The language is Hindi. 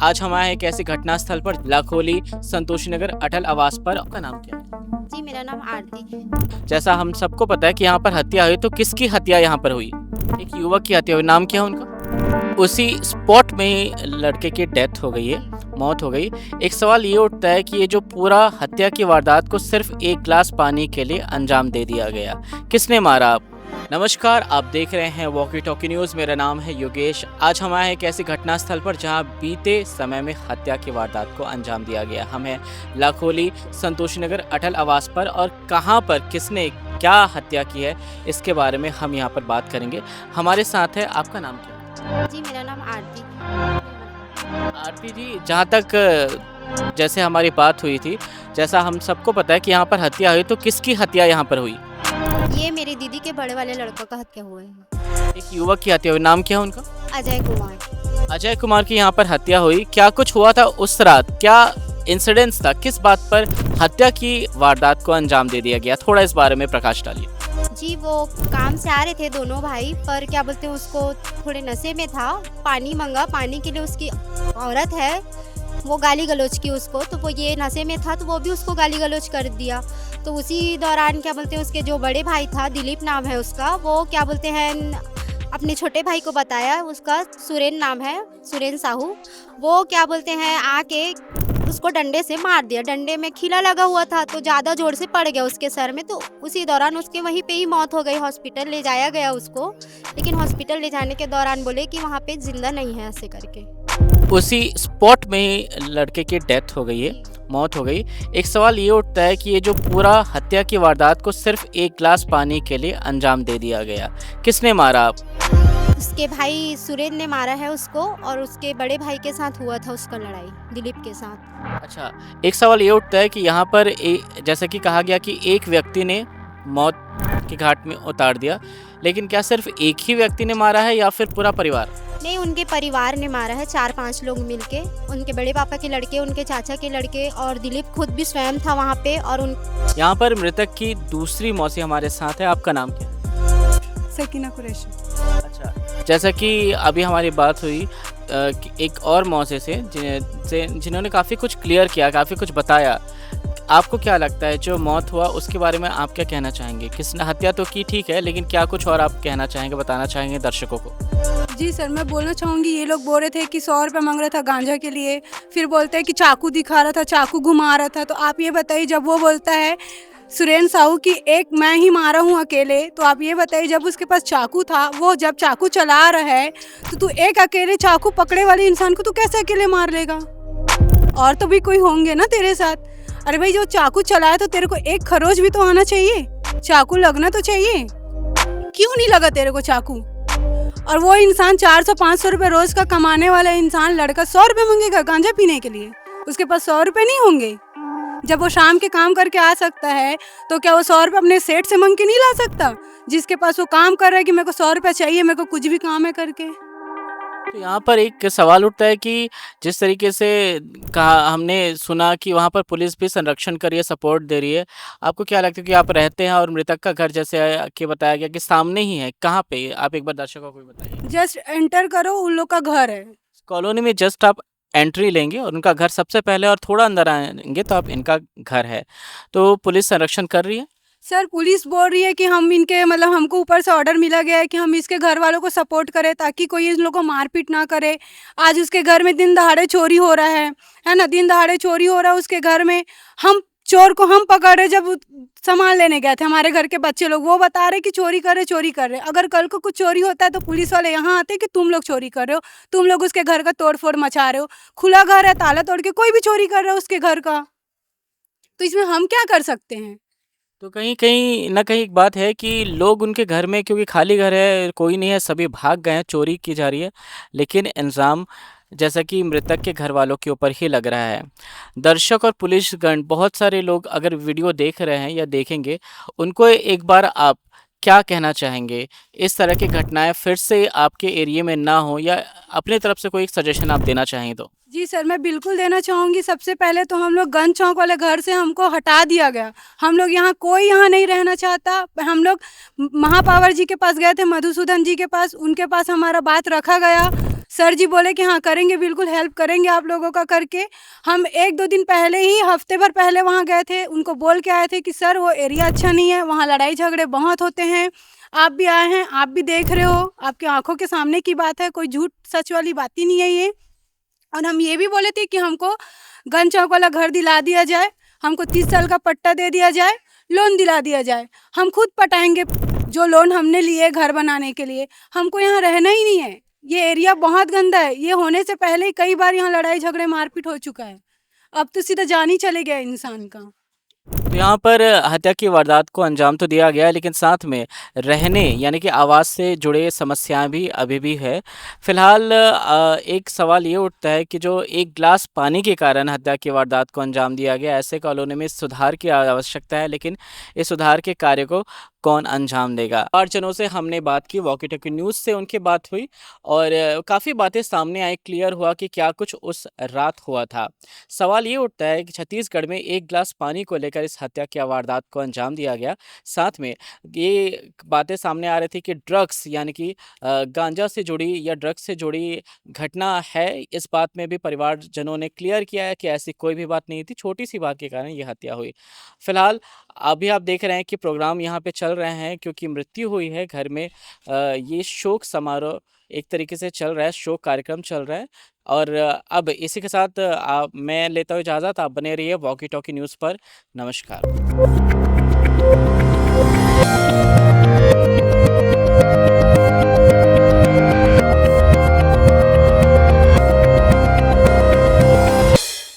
आज हम आए एक ऐसी घटना स्थल पर लाखोली संतोषी नगर अटल आवास पर। आपका नाम क्या है? जी, मेरा नाम आरती। जैसा हम सबको पता है कि यहाँ पर हत्या हुई, तो किसकी हत्या यहाँ पर हुई? एक युवक की हत्या हुई। नाम क्या है उनका? उसी स्पॉट में ही लड़के की डेथ हो गई है, मौत हो गई। एक सवाल ये उठता है कि ये जो पूरा हत्या की वारदात को सिर्फ एक गिलास पानी के लिए अंजाम दे दिया गया, किसने मारा? नमस्कार, आप देख रहे हैं वॉकी टॉकी न्यूज़। मेरा नाम है योगेश। आज हम आए हैं एक ऐसी घटना स्थल पर जहां बीते समय में हत्या की वारदात को अंजाम दिया गया। हम हैं लाखोली संतोषी नगर अटल आवास पर, और कहां पर किसने क्या हत्या की है इसके बारे में हम यहां पर बात करेंगे। हमारे साथ है, आपका नाम क्या है? जी, मेरा नाम आरती। आरती जी, जहां तक जैसे हमारी बात हुई थी, जैसा हम सबको पता है कि यहाँ पर हत्या हुई, तो किसकी हत्या यहाँ पर हुई? ये मेरी दीदी के बड़े वाले लड़कों का हत्या हुआ है। एक युवक की हत्या हुई। नाम क्या है उनका? अजय कुमार। अजय कुमार की यहाँ पर हत्या हुई। क्या कुछ हुआ था उस रात? क्या इंसिडेंस था? किस बात पर हत्या की वारदात को अंजाम दे दिया गया? थोड़ा इस बारे में प्रकाश डालिए। जी, वो काम से आ रहे थे दोनों भाई, पर क्या बोलते हैं उसको थोड़े नशे में था। पानी मंगा, पानी के लिए उसकी औरत है, वो गाली गलौज की उसको, तो वो ये नशे में था तो वो भी उसको गाली गलौज कर दिया। तो उसी दौरान क्या बोलते हैं उसके जो बड़े भाई था, दिलीप नाम है उसका, वो क्या बोलते हैं अपने छोटे भाई को बताया, उसका सुरेन नाम है, सुरेन साहू। वो क्या बोलते हैं आके उसको डंडे से मार दिया। डंडे में खीला लगा हुआ था तो ज़्यादा जोर से पड़ गया उसके सर में, तो उसी दौरान उसके वहीं पे ही मौत हो गई। हॉस्पिटल ले जाया गया उसको, लेकिन हॉस्पिटल ले जाने के दौरान बोले कि वहाँ पे जिंदा नहीं है, ऐसे करके। उसी स्पॉट में ही लड़के की डेथ हो गई है, मौत हो गई। एक सवाल ये उठता है कि ये जो पूरा हत्या की वारदात को सिर्फ एक गिलास पानी के लिए अंजाम दे दिया गया, किसने मारा? उसके भाई सुरेन ने मारा है उसको, और उसके बड़े भाई के साथ हुआ था उसका लड़ाई, दिलीप के साथ। अच्छा, एक सवाल ये उठता है कि यहाँ पर जैसा कि कहा गया कि एक व्यक्ति ने मौत के घाट में उतार दिया, लेकिन क्या सिर्फ एक ही व्यक्ति ने मारा है या फिर पूरा परिवार? नहीं, उनके परिवार ने मारा है, 4-5 लोग मिलके। उनके बड़े पापा के लड़के, उनके चाचा के लड़के, और दिलीप खुद भी स्वयं था वहाँ पे। और यहाँ पर मृतक की दूसरी मौसी हमारे साथ है। आपका नाम क्या है? सकीना कुरैशी। अच्छा, जैसा कि अभी हमारी बात हुई कि एक और मौसे से जिन्होंने काफ़ी कुछ क्लियर किया, काफ़ी कुछ बताया। आपको क्या लगता है जो मौत हुआ उसके बारे में आप क्या कहना चाहेंगे? किसने हत्या तो की, ठीक है, लेकिन क्या कुछ और आप कहना चाहेंगे, बताना चाहेंगे दर्शकों को? जी सर, मैं बोलना चाहूँगी, ये लोग बोल रहे थे कि 100 रुपये मांग रहा था गांजा के लिए, फिर बोलते हैं कि चाकू दिखा रहा था, चाकू घुमा रहा था। तो आप ये बताइए, जब वो बोलता है सुरेन साहू की एक मैं ही मारा हूँ अकेले, तो आप ये बताइए जब उसके पास चाकू था, वो जब चाकू चला रहा है, तो तू एक अकेले चाकू पकड़े वाले इंसान को तू कैसे अकेले मार लेगा? और तो भी कोई होंगे ना तेरे साथ। अरे भाई, जो चाकू चलाया तो तेरे को एक खरोच भी तो आना चाहिए, चाकू लगना तो चाहिए। क्यों नहीं लगा तेरे को चाकू? और वो इंसान 400-500 रुपये रोज का कमाने वाला इंसान, लड़का 100 रुपये मांगेगा गांजा पीने के लिए? उसके पास 100 रुपये नहीं होंगे? जब वो शाम के काम करके आ सकता है, तो क्या वो 100 रुपये अपने सेठ से मांग के नहीं ला सकता, जिसके पास वो काम कर रहा है कि मेरे को 100 रुपये चाहिए, मेरे को कुछ भी काम है करके? तो यहाँ पर एक सवाल उठता है कि जिस तरीके से कहा, हमने सुना कि वहाँ पर पुलिस भी संरक्षण कर रही है, सपोर्ट दे रही है। आपको क्या लगता है कि आप रहते हैं और मृतक का घर जैसे कि बताया गया कि सामने ही है, कहाँ पे? आप एक बार दर्शकों को भी बताइए। जस्ट एंटर करो, उन लोग का घर है। कॉलोनी में जस्ट आप एंट्री लेंगे और उनका घर सबसे पहले, और थोड़ा अंदर आएंगे तो आप इनका घर है। तो पुलिस संरक्षण कर रही है। सर, पुलिस बोल रही है कि हम इनके मतलब हमको ऊपर से ऑर्डर मिला गया है कि हम इसके घर वालों को सपोर्ट करें ताकि कोई इन लोगों को मारपीट ना करे। आज उसके घर में दिन दहाड़े चोरी हो रहा है ना, दिन दहाड़े चोरी हो रहा है उसके घर में। हम चोर को हम पकड़े, जब सामान लेने गए थे हमारे घर के बच्चे लोग, वो बता रहे कि चोरी कर रहे। अगर कल को कुछ चोरी होता है तो पुलिस वाले यहाँ आते कि तुम लोग चोरी कर रहे हो, तुम लोग उसके घर का तोड़ फोड़ मचा रहे हो। खुला घर है, ताला तोड़ के कोई भी चोरी कर रहा है उसके घर का, तो इसमें हम क्या कर सकते हैं? तो कहीं कहीं ना कहीं एक बात है कि लोग उनके घर में, क्योंकि खाली घर है, कोई नहीं है, सभी भाग गए हैं, चोरी की जा रही है, लेकिन इल्ज़ाम जैसा कि मृतक के घर वालों के ऊपर ही लग रहा है। दर्शक और पुलिसगण, बहुत सारे लोग अगर वीडियो देख रहे हैं या देखेंगे, उनको एक बार आप क्या कहना चाहेंगे? इस तरह की घटनाएं फिर से आपके एरिया में ना हो, या अपने तरफ से कोई एक सजेशन आप देना चाहें तो? जी सर, मैं बिल्कुल देना चाहूँगी। सबसे पहले तो हम लोग गंज चौक वाले घर से हमको हटा दिया गया। हम लोग यहाँ कोई यहाँ नहीं रहना चाहता। हम लोग महापावर जी के पास गए थे, मधुसूदन जी के पास, उनके पास हमारा बात रखा गया। सर जी बोले कि हाँ करेंगे, बिल्कुल हेल्प करेंगे आप लोगों का करके। हम 1-2 दिन पहले ही, हफ्ते भर पहले वहाँ गए थे, उनको बोल के आए थे कि सर वो एरिया अच्छा नहीं है, वहाँ लड़ाई झगड़े बहुत होते हैं। आप भी आए हैं, आप भी देख रहे हो, आपकी आँखों के सामने की बात है, कोई झूठ सच वाली बात ही नहीं है ये। और हम ये भी बोले थे कि हमको गन चौक वाला घर दिला दिया जाए, हमको 30 साल का पट्टा दे दिया जाए, लोन दिला दिया जाए, हम खुद पटाएंगे जो लोन हमने लिए घर बनाने के लिए। हमको यहाँ रहना ही नहीं है, ये एरिया बहुत गंदा है, ये होने से पहले ही कई बार यहाँ लड़ाई झगड़े मारपीट हो चुका है, अब तो सीधा जान ही चले गया इंसान का। तो यहाँ पर हत्या की वारदात को अंजाम तो दिया गया है, लेकिन साथ में रहने यानी कि आवास से जुड़े समस्याएं भी अभी भी है। फिलहाल एक सवाल ये उठता है कि जो एक गिलास पानी के कारण हत्या की वारदात को अंजाम दिया गया, ऐसे कॉलोनी में सुधार की आवश्यकता है, लेकिन इस सुधार के कार्य को कौन अंजाम देगा। 8 जनों से हमने बात की, वॉकी टॉकी न्यूज़ से उनकी बात हुई और काफ़ी बातें सामने आई, क्लियर हुआ कि क्या कुछ उस रात हुआ था। सवाल ये उठता है कि छत्तीसगढ़ में एक गिलास पानी को लेकर इस हत्या की वारदात को अंजाम दिया गया। साथ में ये बातें सामने आ रही थी कि ड्रग्स यानी कि गांजा से जुड़ी या ड्रग्स से जुड़ी घटना है। इस बात में भी परिवारजनों ने क्लियर किया है कि ऐसी कोई भी बात नहीं थी, छोटी सी बात के कारण ये हत्या हुई। फिलहाल अभी आप देख रहे हैं कि प्रोग्राम यहाँ पे चल रहे हैं क्योंकि मृत्यु हुई है घर में। ये शोक समारोह एक तरीके से चल रहा है, शोक कार्यक्रम चल रहा है। और अब इसी के साथ मैं लेता हूँ इजाज़त। आप बने रहिए वॉकी टॉकी न्यूज़ पर। नमस्कार।